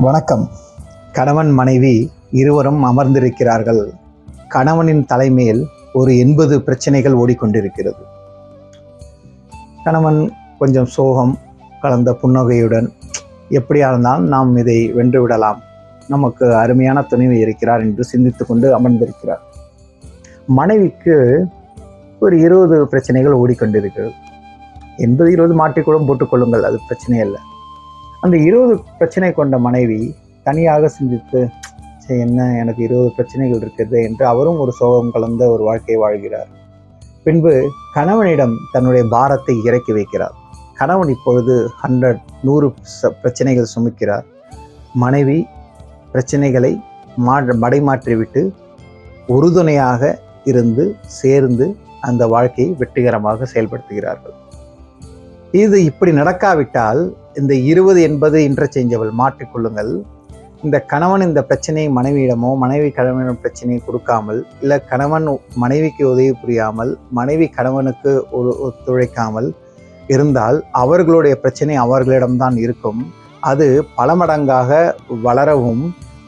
வணக்கம். கணவன் மனைவி இருவரும் அமர்ந்திருக்கிறார்கள். கணவனின் தலைமையில் ஒரு 80 பிரச்சனைகள் ஓடிக்கொண்டிருக்கிறது. கணவன் கொஞ்சம் சோகம் கலந்த புன்னகையுடன், எப்படியா இருந்தாலும் நாம் இதை வென்று விடலாம், நமக்கு அருமையான துணைவி இருக்கிறார் என்று சிந்தித்து கொண்டு அமர்ந்திருக்கிறார். மனைவிக்கு ஒரு 20 பிரச்சனைகள் ஓடிக்கொண்டிருக்கிறது. 80-20 மாட்டிக்கூடம் போட்டுக்கொள்ளுங்கள், அது பிரச்சனை இல்லை. அந்த 20 பிரச்சனை கொண்ட மனைவி தனியாக சிந்தித்து, என்ன எனக்கு 20 பிரச்சனைகள் இருக்கிறது என்று அவரும் ஒரு சோகம் கலந்த ஒரு வாழ்க்கையை வாழ்கிறார். பின்பு கணவனிடம் தன்னுடைய பாரத்தை இறக்கி வைக்கிறார். கணவன் இப்பொழுது 100 பிரச்சனைகள் சுமக்கிறார். மனைவி பிரச்சனைகளை மடைமாற்றிவிட்டு உறுதுணையாக இருந்து சேர்ந்து அந்த வாழ்க்கையை வெற்றிகரமாக செயல்படுத்துகிறார்கள். இது இப்படி நடக்காவிட்டால் இந்த 20 என்பது இன்டர்சேஞ்சபிள், மாற்றிக்கொள்ளுங்கள். இந்த கணவன் இந்த பிரச்சனையை மனைவியிடமோ, மனைவி கணவனிடம் பிரச்சனையை கொடுக்காமல், இல்லை கணவன் மனைவிக்கு உதவி புரியாமல், மனைவி கணவனுக்கு ஒத்துழைக்காமல் இருந்தால் அவர்களுடைய பிரச்சனை அவர்களிடம்தான் இருக்கும். அது பல மடங்காக வளரவும்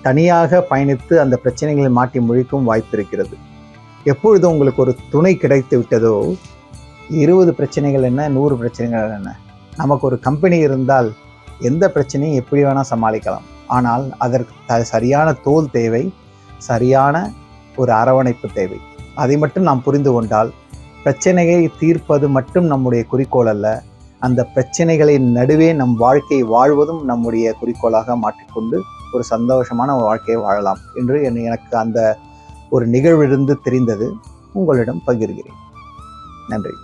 தனியாக பயணித்து அந்த பிரச்சனைகளை மாட்டி முழிக்கும் வாய்ப்பு இருக்கிறது. எப்பொழுது உங்களுக்கு ஒரு துணை கிடைத்து விட்டதோ, 20 பிரச்சனைகள் என்ன, 100 பிரச்சனைகள் என்ன, நமக்கு ஒரு கம்பெனி இருந்தால் எந்த பிரச்சனையும் எப்படி வேணால் சமாளிக்கலாம். ஆனால் அதற்கு சரியான தோல் தேவை, சரியான ஒரு அரவணைப்பு தேவை. அதை மட்டும் நாம் புரிந்து கொண்டால், பிரச்சனையை தீர்ப்பது மட்டும் நம்முடைய குறிக்கோள் அல்ல, அந்த பிரச்சனைகளின் நடுவே நம் வாழ்க்கையை வாழ்வதும் நம்முடைய குறிக்கோளாக மாற்றிக்கொண்டு ஒரு சந்தோஷமான ஒரு வாழ்க்கையை வாழலாம் என்று எனக்கு அந்த ஒரு நிகழ்விலிருந்து தெரிந்தது, உங்களிடம் பகிர்கிறேன். நன்றி.